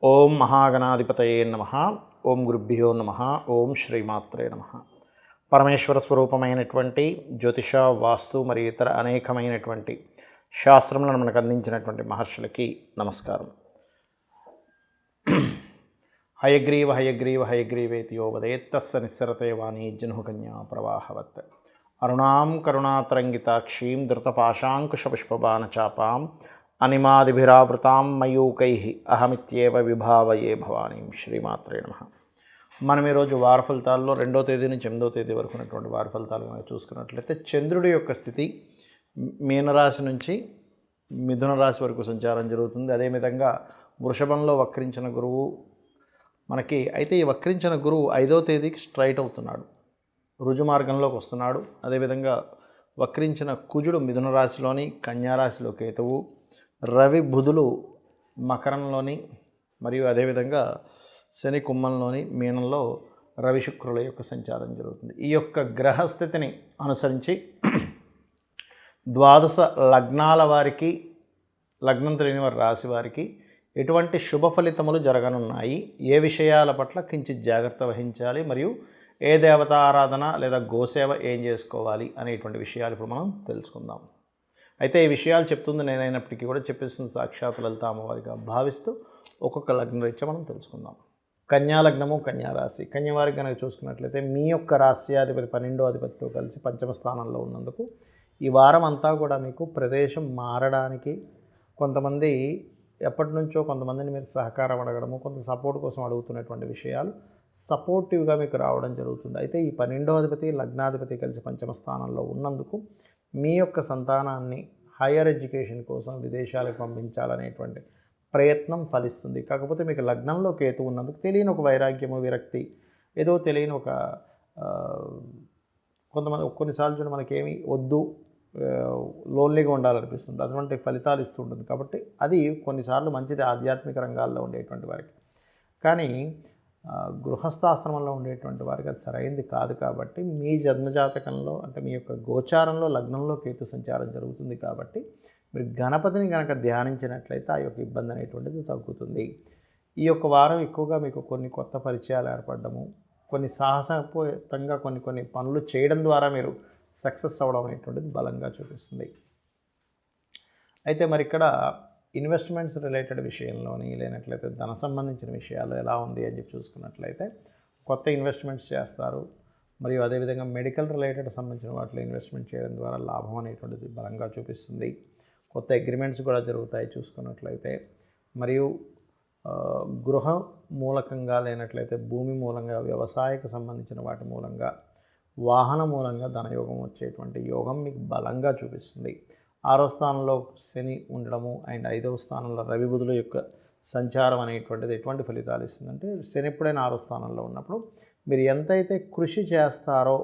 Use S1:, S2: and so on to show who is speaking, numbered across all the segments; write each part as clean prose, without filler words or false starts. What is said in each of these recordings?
S1: ఓం మహాగణాధిపతయే నమః. ఓం గురుభ్యో నమః. ఓం శ్రీమాత్రే నమః. పరమేశ్వర స్వరూపమైనటువంటి జ్యోతిష, వాస్తు మరియు ఇతర అనేకమైనటువంటి శాస్త్రములను మనకు అందించినటువంటి మహర్షులకి నమస్కారం. హయగ్రీవ హయగ్రీవ హయగ్రీవేతి యో వదేత్తస్స నిస్సరతే వాణీ జహ్నుకన్యా ప్రవాహవత్. అరుణాం కరుణాతరంగితాక్షీం ధృతపాశాంకుశపుష్పబాణచాపాం అనిమాదిభిరావృతాం మయూకై అహమిత్యేవ విభావయే భవానీం. శ్రీమాత్రే నమః. మనం ఈరోజు వార ఫలితాల్లో 2వ తేదీ నుంచి 8వ తేదీ వరకు ఉన్నటువంటి వార ఫలితాలు మనం చూసుకున్నట్లయితే చంద్రుడి యొక్క స్థితి మీనరాశి నుంచి మిథున రాశి వరకు సంచారం జరుగుతుంది. అదేవిధంగా వృషభంలో వక్రించిన గురువు మనకి అయితే ఈ వక్రించిన గురువు 5వ తేదీకి స్ట్రైట్ అవుతున్నాడు, రుజు మార్గంలోకి వస్తున్నాడు. అదేవిధంగా వక్రించిన కుజుడు మిథున రాశిలోని, కన్యా రాశిలో కేతువు, రవి బుధులు మకరంలోని మరియు అదేవిధంగా శని కుంభంలోని, మీనంలో రవి శుక్రుల యొక్క సంచారం జరుగుతుంది. ఈ యొక్క గ్రహస్థితిని అనుసరించి ద్వాదశ లగ్నాల వారికి, లగ్నం తెలియని వారి రాశి వారికి ఎటువంటి శుభ ఫలితములు జరగనున్నాయి, ఏ విషయాల పట్ల కించిత్ జాగ్రత్త వహించాలి, మరియు ఏ దేవతా ఆరాధన లేదా గోసేవ ఏం చేసుకోవాలి అనేటువంటి విషయాలు ఇప్పుడు మనం తెలుసుకుందాం. అయితే ఈ విషయాలు చెప్తుంది నేనైనప్పటికీ కూడా చెప్పేస్తుంది సాక్షాత్ లలిత అమ్మవారిగా భావిస్తూ ఒక్కొక్క లగ్న రీత్యా మనం తెలుసుకుందాం. కన్యా లగ్నము, కన్యా రాశి. కన్యవారికి కనుక చూసుకున్నట్లయితే మీ యొక్క రాశ్యాధిపతి 12వ అధిపతితో కలిసి పంచమ స్థానంలో ఉన్నందుకు ఈ వారం అంతా కూడా మీకు ప్రదేశం మారడానికి, కొంతమంది ఎప్పటి నుంచో కొంతమందిని మీరు సహకారం అడగడము, కొంత సపోర్ట్ కోసం అడుగుతున్నటువంటి విషయాలు సపోర్టివ్గా మీకు రావడం జరుగుతుంది. అయితే ఈ 12వ అధిపతి లగ్నాధిపతి కలిసి పంచమ స్థానంలో ఉన్నందుకు మీ యొక్క సంతానాన్ని హయ్యర్ ఎడ్యుకేషన్ కోసం విదేశాలకు పంపించాలనేటువంటి ప్రయత్నం ఫలిస్తుంది. కాకపోతే మీకు లగ్నంలో కేతు ఉన్నందుకు తెలియని ఒక వైరాగ్యము, విరక్తి, ఏదో తెలియని ఒక కొంతమంది కొన్నిసార్లు చూడండి మనకేమి వద్దు, లోన్లీగా ఉండాలనిపిస్తుంది, అటువంటి ఫలితాలు ఇస్తూ ఉంటుంది. కాబట్టి అది కొన్నిసార్లు మంచిది ఆధ్యాత్మిక రంగాల్లో ఉండేటువంటి వారికి. కానీ గృహస్థాశ్రమంలో ఉండేటువంటి వారికి అది సరైనది కాదు. కాబట్టి మీ జన్మజాతకంలో అంటే మీ యొక్క గోచారంలో లగ్నంలో కేతు సంచారం జరుగుతుంది. కాబట్టి మీరు గణపతిని కనుక ధ్యానించినట్లయితే ఆ యొక్క ఇబ్బంది అనేటువంటిది తగ్గుతుంది. ఈ యొక్క వారం ఎక్కువగా మీకు కొన్ని కొత్త పరిచయాలు ఏర్పడము, కొన్ని సాహసపూరితంగా కొన్ని పనులు చేయడం ద్వారా మీరు సక్సెస్ అవ్వడం అనేటువంటిది బలంగా చూపిస్తుంది. అయితే మరి ఇక్కడ ఇన్వెస్ట్మెంట్స్ రిలేటెడ్ విషయంలోని లేనట్లయితే ధన సంబంధించిన విషయాలు ఎలా ఉంది అని చెప్పి చూసుకున్నట్లయితే కొత్త ఇన్వెస్ట్మెంట్స్ చేస్తారు. మరియు అదేవిధంగా మెడికల్ రిలేటెడ్ సంబంధించిన వాటిలో ఇన్వెస్ట్మెంట్ చేయడం ద్వారా లాభం అనేటువంటిది బలంగా చూపిస్తుంది. కొత్త అగ్రిమెంట్స్ కూడా జరుగుతాయి చూసుకున్నట్లయితే. మరియు గృహ మూలకంగా లేనట్లయితే భూమి మూలంగా, వ్యవసాయకు సంబంధించిన వాటి మూలంగా, వాహన మూలంగా ధనయోగం వచ్చేటువంటి యోగం మీకు బలంగా చూపిస్తుంది. 6వ స్థానంలో శని ఉండడము అండ్ 5వ స్థానంలో రవి బుధుల యొక్క సంచారం అనేటువంటిది ఎటువంటి ఫలితాలు ఇస్తుందంటే, శని ఎప్పుడైనా 6వ స్థానంలో ఉన్నప్పుడు మీరు ఎంతైతే కృషి చేస్తారో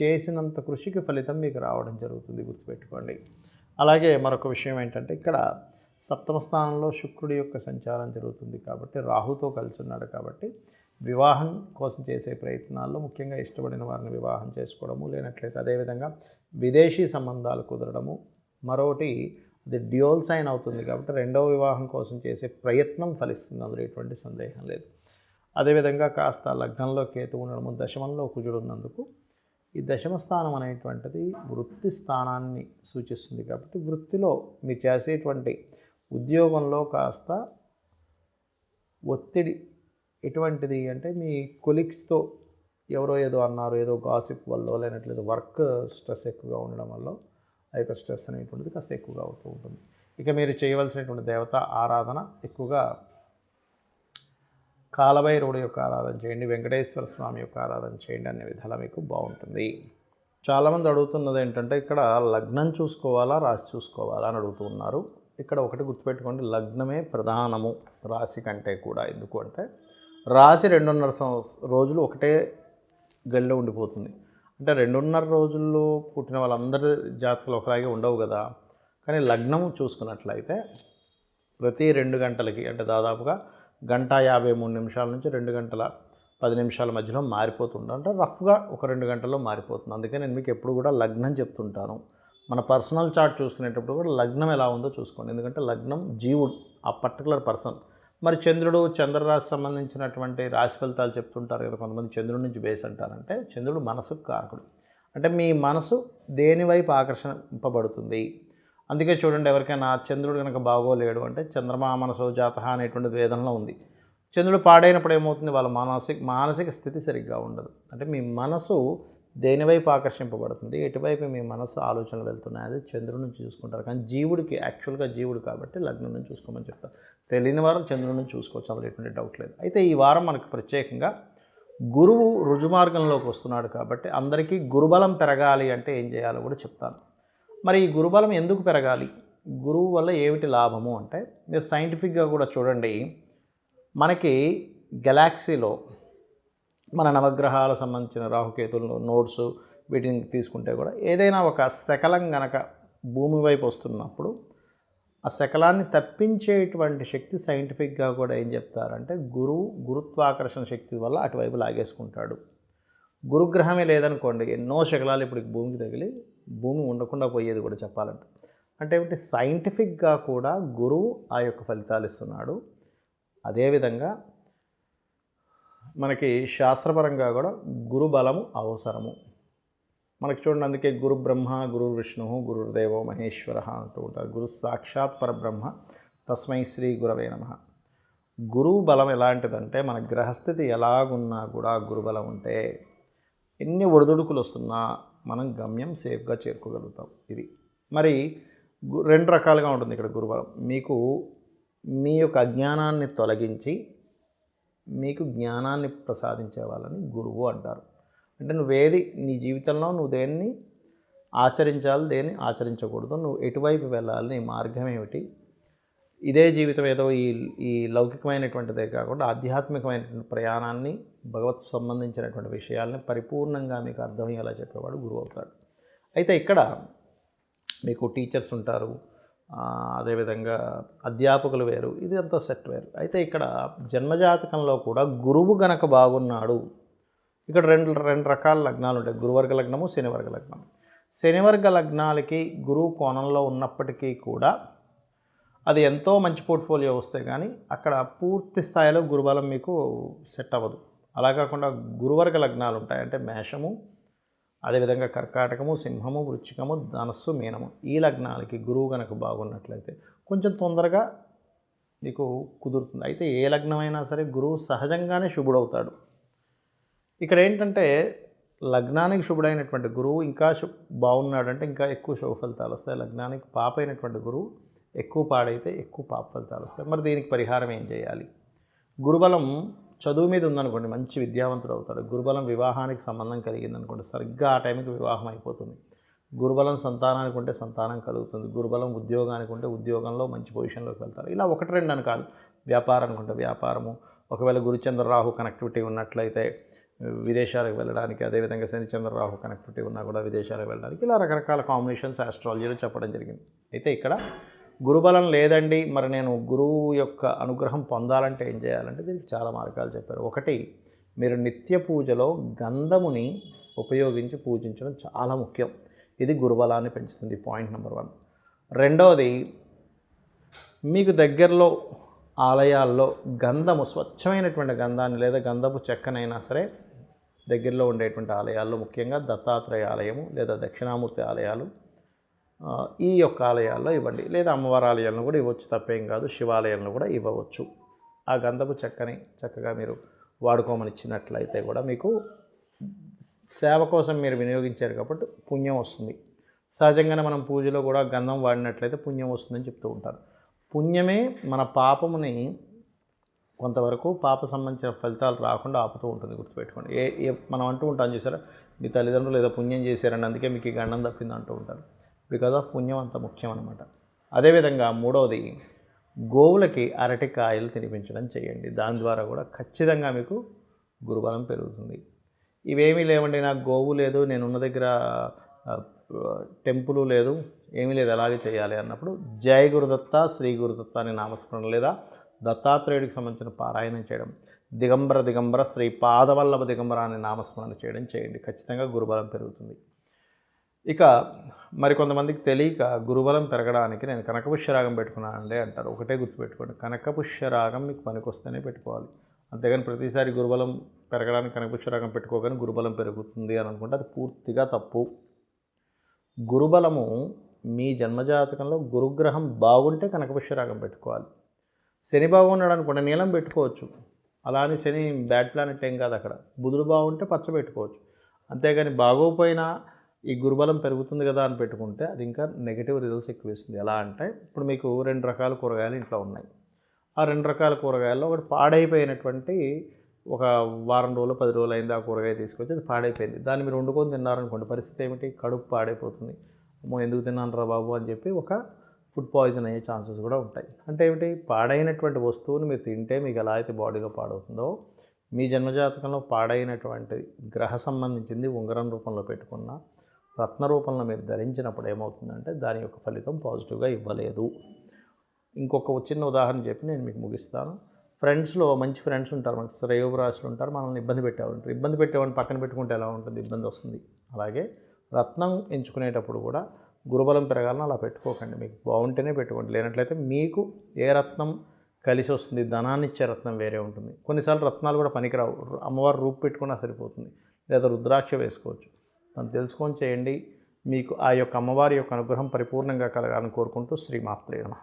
S1: చేసినంత కృషికి ఫలితం మీకు రావడం జరుగుతుంది, గుర్తుపెట్టుకోండి. అలాగే మరొక విషయం ఏంటంటే ఇక్కడ 7వ స్థానంలో శుక్రుడి యొక్క సంచారం జరుగుతుంది. కాబట్టి రాహుతో కలిసి ఉన్నాడు. కాబట్టి వివాహం కోసం చేసే ప్రయత్నాల్లో ముఖ్యంగా ఇష్టపడిన వారిని వివాహం చేసుకోవడము, లేనట్లయితే అదేవిధంగా విదేశీ సంబంధాలు కుదరడము, మరొకటి అది డ్యూయల్ సైన్ అవుతుంది. కాబట్టి 2వ వివాహం కోసం చేసే ప్రయత్నం ఫలిస్తుంది, అందులో ఎటువంటి సందేహం లేదు. అదేవిధంగా కాస్త లగ్నంలో కేతు ఉండడము, దశమంలో కుజుడు ఉన్నందుకు ఈ దశమ స్థానం అనేటువంటిది వృత్తి స్థానాన్ని సూచిస్తుంది. కాబట్టి వృత్తిలో మీరు చేసేటువంటి ఉద్యోగంలో కాస్త ఒత్తిడి ఎటువంటిది అంటే మీ కొలీగ్స్తో ఎవరో ఏదో అన్నారు, ఏదో గాసిప్ వల్ల లేనట్లేదు వర్క్ స్ట్రెస్ ఎక్కువగా ఉండడం వల్ల ఆ యొక్క స్ట్రెస్ అనేటువంటిది కాస్త ఎక్కువగా అవుతూ ఉంటుంది. ఇక మీరు చేయవలసినటువంటి దేవత ఆరాధన ఎక్కువగా కాలభైరవుడి యొక్క ఆరాధన చేయండి, వెంకటేశ్వర స్వామి యొక్క ఆరాధన చేయండి, అనే విధాలు మీకు బాగుంటుంది. చాలామంది అడుగుతున్నది ఏంటంటే ఇక్కడ లగ్నం చూసుకోవాలా రాశి చూసుకోవాలా అని అడుగుతున్నారు. ఇక్కడ ఒకటి గుర్తుపెట్టుకోండి, లగ్నమే ప్రధానము రాశి కంటే కూడా. ఎందుకు అంటే రాశి 2.5 రోజులు ఒకటే గడిలో ఉండిపోతుంది. అంటే 2.5 రోజుల్లో పుట్టిన వాళ్ళందరి జాతకాలు ఒకలాగే ఉండవు కదా. కానీ లగ్నం చూసుకున్నట్లయితే ప్రతి 2 గంటలకి అంటే దాదాపుగా 1:53 నుంచి 2 గంటల 10 నిమిషాల మధ్యలో మారిపోతుంది. అంటే రఫ్గా ఒక 2 గంటల్లో మారిపోతుంది. అందుకే నేను మీకు ఎప్పుడు కూడా లగ్నం చెప్తుంటాను. మన పర్సనల్ చార్ట్ చూసుకునేటప్పుడు కూడా లగ్నం ఎలా ఉందో చూసుకోండి. ఎందుకంటే లగ్నం జీవుడు, ఆ పర్టికులర్ పర్సన్. మరి చంద్రుడు, చంద్రరాశి సంబంధించినటువంటి రాశి ఫలితాలు చెప్తుంటారు కదా కొంతమంది, చంద్రుడి నుంచి బేస్ అంటారంటే చంద్రుడు మనసుకు కారకుడు. అంటే మీ మనసు దేని వైపు ఆకర్షింపబడుతుంది. అందుకే చూడండి, ఎవరికైనా చంద్రుడు కనుక బాగోలేడు అంటే చంద్రమా మనసో జాతః అనేటువంటి వేదంలో ఉంది. చంద్రుడు పాడైనప్పుడు ఏమవుతుంది, వాళ్ళ మానసిక స్థితి సరిగ్గా ఉండదు. అంటే మీ మనసు దేనివైపు ఆకర్షింపబడుతుంది, ఎటువైపు మీ మనసు ఆలోచనలు వెళ్తున్నాయి, అది చంద్రుడి నుంచి చూసుకుంటారు. కానీ జీవుడికి, యాక్చువల్గా జీవుడు కాబట్టి లగ్నం నుంచి చూసుకోమని చెప్తారు. తెలియని వారు చంద్రుడి నుంచి చూసుకోవచ్చు, అందులో ఎటువంటి డౌట్ లేదు. అయితే ఈ వారం మనకు ప్రత్యేకంగా గురువు రుజుమార్గంలోకి వస్తున్నాడు కాబట్టి అందరికీ గురుబలం పెరగాలి అంటే ఏం చేయాలో కూడా చెప్తాను. మరి ఈ గురుబలం ఎందుకు పెరగాలి, గురువు వల్ల ఏమిటి లాభము అంటే, మీరు సైంటిఫిక్గా కూడా చూడండి, మనకి గెలాక్సీలో మన నవగ్రహాలకు సంబంధించిన రాహుకేతులు నోట్స్ వీటిని తీసుకుంటే కూడా ఏదైనా ఒక శకలం గనక భూమి వైపు వస్తున్నప్పుడు ఆ శకలాన్ని తప్పించేటువంటి శక్తి సైంటిఫిక్గా కూడా ఏం చెప్తారంటే గురుత్వాకర్షణ శక్తి వల్ల అటువైపు లాగేసుకుంటాడు. గురుగ్రహమే లేదనుకోండి, ఎన్నో శకలాలు ఇప్పుడు భూమికి తగిలి భూమి ఉండకుండా పోయేది కూడా చెప్పాలంటే. అంటే ఏమిటి, సైంటిఫిక్గా కూడా గురువు ఆ యొక్క ఫలితాలు ఇస్తున్నాడు. అదేవిధంగా మనకి శాస్త్రపరంగా కూడా గురుబలము అవసరము. మనకి చూడండి, అందుకే గురు బ్రహ్మ గురు విష్ణు గురుర్దేవో మహేశ్వర అంటూ ఉంటారు. గురు సాక్షాత్ పరబ్రహ్మ తస్మై శ్రీ గురవే నమః. గురువు బలం ఎలాంటిదంటే, మన గ్రహస్థితి ఎలాగున్నా కూడా గురుబలం ఉంటే ఎన్ని ఒడిదుడుకులు వస్తున్నా మనం గమ్యం సేఫ్గా చేరుకోగలుగుతాం. ఇది మరి రెండు రకాలుగా ఉంటుంది ఇక్కడ గురుబలం. మీకు మీ యొక్క అజ్ఞానాన్ని తొలగించి మీకు జ్ఞానాన్ని ప్రసాదించే వాళ్ళని గురువు అంటారు. అంటే నువ్వేది నీ జీవితంలో నువ్వు దేన్ని ఆచరించాలి, దేన్ని ఆచరించకూడదు, నువ్వు ఎటువైపు వెళ్ళాలి, నీ మార్గం ఏమిటి, ఇదే జీవితం ఏదో ఈ లౌకికమైనటువంటిదే కాకుండా ఆధ్యాత్మికమైనటువంటి ప్రయాణాన్ని, భగవత్ సంబంధించినటువంటి విషయాల్ని పరిపూర్ణంగా మీకు అర్థమయ్యేలా చెప్పేవాడు గురువు అవుతాడు. అయితే ఇక్కడ మీకు టీచర్స్ ఉంటారు, అదేవిధంగా అధ్యాపకులు వేరు, ఇది అంతా సెట్ వేరు. అయితే ఇక్కడ జన్మజాతకంలో కూడా గురువు గనక బాగున్నాడు, ఇక్కడ రెండు రకాల లగ్నాలు ఉంటాయి, గురువర్గ లగ్నము, శనివర్గ లగ్నం. శనివర్గ లగ్నాలకి గురువు కోణంలో ఉన్నప్పటికీ కూడా అది ఎంతో మంచి పోర్ట్ఫోలియో వస్తే కానీ అక్కడ పూర్తి స్థాయిలో గురుబలం మీకు సెట్ అవ్వదు. అలా కాకుండా గురువర్గ లగ్నాలు ఉంటాయి, అంటే మేషము, అదేవిధంగా కర్కాటకము, సింహము, వృశ్చికము, ధనస్సు, మీనము, ఈ లగ్నాలకి గురువు కనుక బాగున్నట్లయితే కొంచెం తొందరగా మీకు కుదురుతుంది. అయితే ఏ లగ్నమైనా సరే గురువు సహజంగానే శుభుడవుతాడు. ఇక్కడ ఏంటంటే లగ్నానికి శుభుడైనటువంటి గురువు ఇంకా బాగున్నాడంటే ఇంకా ఎక్కువ శుభ ఫలితాలు వస్తాయి. లగ్నానికి పాప అయినటువంటి గురువు ఎక్కువ పాడైతే ఎక్కువ పాప ఫలితాలు వస్తాయి. మరి దీనికి పరిహారం ఏం చేయాలి? గురుబలం చదువు మీద ఉందనుకోండి, మంచి విద్యావంతుడు అవుతాడు. గురుబలం వివాహానికి సంబంధం కలిగిందనుకోండి, సరిగ్గా ఆ టైంకి వివాహం అయిపోతుంది. గురుబలం సంతానానికి ఉంటే సంతానం కలుగుతుంది. గురుబలం ఉద్యోగానికి ఉంటే ఉద్యోగంలో మంచి పొజిషన్లోకి వెళ్తారు. ఇలా ఒకటి రెండు అని కాదు, వ్యాపారానికి ఉంటే వ్యాపారము, ఒకవేళ గురుచంద్ర రాహు కనెక్టివిటీ ఉన్నట్లయితే విదేశాలకు వెళ్ళడానికి, అదేవిధంగా శనిచంద్ర రాహు కనెక్టివిటీ ఉన్నా కూడా విదేశాలకు వెళ్ళడానికి, ఇలా రకరకాల కాంబినేషన్స్ ఆస్ట్రాలజీలో చెప్పడం జరిగింది. అయితే ఇక్కడ గురుబలం లేదండి, మరి నేను గురువు యొక్క అనుగ్రహం పొందాలంటే ఏం చేయాలంటే దీనికి చాలా మార్గాలు చెప్పారు. ఒకటి, మీరు నిత్య పూజలో గంధముని ఉపయోగించి పూజించడం చాలా ముఖ్యం. ఇది గురుబలాన్ని పెంచుతుంది, పాయింట్ నెంబర్ 1. రెండవది, మీకు దగ్గరలో ఆలయాల్లో గంధము, స్వచ్ఛమైనటువంటి గంధాన్ని లేదా గంధపు చెక్కనైనా సరే దగ్గరలో ఉండేటువంటి ఆలయాల్లో, ముఖ్యంగా దత్తాత్రేయ ఆలయము లేదా దక్షిణామూర్తి ఆలయాలు, ఈ యొక్క ఆలయాల్లో ఇవ్వండి. లేదా అమ్మవారి ఆలయాలను కూడా ఇవ్వచ్చు, తప్పేం కాదు. శివాలయాలను కూడా ఇవ్వవచ్చు. ఆ గంధపు చెక్కని చక్కగా మీరు వాడుకోమని ఇచ్చినట్లయితే కూడా మీకు సేవ కోసం మీరు వినియోగించారు కాబట్టి పుణ్యం వస్తుంది. సహజంగానే మనం పూజలో కూడా గంధం వాడినట్లయితే పుణ్యం వస్తుందని చెప్తూ ఉంటారు. పుణ్యమే మన పాపముని కొంతవరకు పాప సంబంధించిన ఫలితాలు రాకుండా ఆపుతూ ఉంటుంది, గుర్తుపెట్టుకోండి. మనం అంటూ ఉంటాం చూసారా, మీ తల్లిదండ్రులు ఏదో పుణ్యం చేశారండి అందుకే మీకు ఈ గండం తప్పింది అంటూ ఉంటారు. బికాజ్ ఆఫ్ పుణ్యం అంత ముఖ్యం అనమాట. అదేవిధంగా మూడవది, గోవులకి అరటికాయలు తినిపించడం చేయండి. దాని ద్వారా కూడా ఖచ్చితంగా మీకు గురుబలం పెరుగుతుంది. ఇవేమీ లేవండి, నాకు గోవు లేదు, నేను ఉన్న దగ్గర టెంపుల్ లేదు, ఏమీ లేదు, అలాగే చేయాలి అన్నప్పుడు జయ గురుదత్త, శ్రీ గురుదత్త అనే నామస్మరణ లేదా దత్తాత్రేయుడికి సంబంధించిన పారాయణం చేయడం, దిగంబర శ్రీ పాదవల్లభ దిగంబర అనే నామస్మరణ చేయండి. ఖచ్చితంగా గురుబలం పెరుగుతుంది. ఇక మరికొంతమందికి తెలియక గురుబలం పెరగడానికి నేను కనకపుష్యరాగం పెట్టుకున్నానండి అంటారు. ఒకటే గుర్తుపెట్టుకోండి, కనకపుష్యరాగం మీకు పనికొస్తేనే పెట్టుకోవాలి. అంతేగాని ప్రతిసారి గురుబలం పెరగడానికి కనకపుష్యరాగం పెట్టుకోగానే గురుబలం పెరుగుతుంది అని అనుకుంటే అది పూర్తిగా తప్పు. గురుబలము మీ జన్మజాతకంలో గురుగ్రహం బాగుంటే కనకపుష్యరాగం పెట్టుకోవాలి. శని బాగున్నాడు అనుకోండి నీలం పెట్టుకోవచ్చు. అలా అని శని బ్యాడ్ ప్లానెట్ ఏం కాదు అక్కడ. బుధుడు బాగుంటే పచ్చ పెట్టుకోవచ్చు. అంతేగాని బాగోపోయినా ఈ గురుబలం పెరుగుతుంది కదా అని పెట్టుకుంటే అది ఇంకా నెగిటివ్ రిజల్ట్స్ ఎక్కువ ఇస్తుంది. ఎలా అంటే ఇప్పుడు మీకు 2 రకాల కూరగాయలు ఇంట్లో ఉన్నాయి. ఆ 2 రకాల కూరగాయల్లో ఒకటి పాడైపోయినటువంటి ఒక వారం రోజులు 10 రోజులు అయింది ఆ కూరగాయ తీసుకొచ్చి అది పాడైపోయింది. దాన్ని మీరు వండుకొని తిన్నారనుకోండి పరిస్థితి ఏమిటి? కడుపు పాడైపోతుంది. అమ్మో ఎందుకు తిన్నాను రా బాబు అని చెప్పి ఒక ఫుడ్ పాయిజన్ అయ్యే ఛాన్సెస్ కూడా ఉంటాయి. అంటే ఏమిటి? పాడైనటువంటి వస్తువుని మీరు తింటే మీకు ఎలా అయితే బాడీలో పాడవుతుందో మీ జన్మజాతకంలో పాడైనటువంటి గ్రహ సంబంధించింది ఉంగరం రూపంలో పెట్టుకున్న రత్న రూపంలో మీరు ధరించినప్పుడు ఏమవుతుందంటే దాని యొక్క ఫలితం పాజిటివ్గా ఇవ్వలేదు. ఇంకొక చిన్న ఉదాహరణ చెప్పి నేను మీకు ముగిస్తాను. ఫ్రెండ్స్లో మంచి ఫ్రెండ్స్ ఉంటారు, మనకి శ్రేయోభిలాషులు ఉంటారు, మనల్ని ఇబ్బంది పెట్టేవాళ్ళు. ఇబ్బంది పెట్టేవాడిని పక్కన పెట్టుకుంటే ఎలా ఉంటుంది? ఇబ్బంది వస్తుంది. అలాగే రత్నం ఎంచుకునేటప్పుడు కూడా గురుబలం పెరగాలని అలా పెట్టుకోకండి. మీకు బాగుంటేనే పెట్టుకోండి. లేనట్లయితే మీకు ఏ రత్నం కలిసి వస్తుంది, ధనాన్ని ఇచ్చే రత్నం వేరే ఉంటుంది. కొన్నిసార్లు రత్నాలు కూడా పనికిరావు, అమ్మవారు రూపు పెట్టుకున్నా సరిపోతుంది, లేదా రుద్రాక్ష వేసుకోవచ్చు. దాన్ని తెలుసుకొని చేయండి. మీకు ఆ యొక్క అమ్మవారి యొక్క అనుగ్రహం పరిపూర్ణంగా కలగాలని కోరుకుంటూ శ్రీమాత్రే నమః.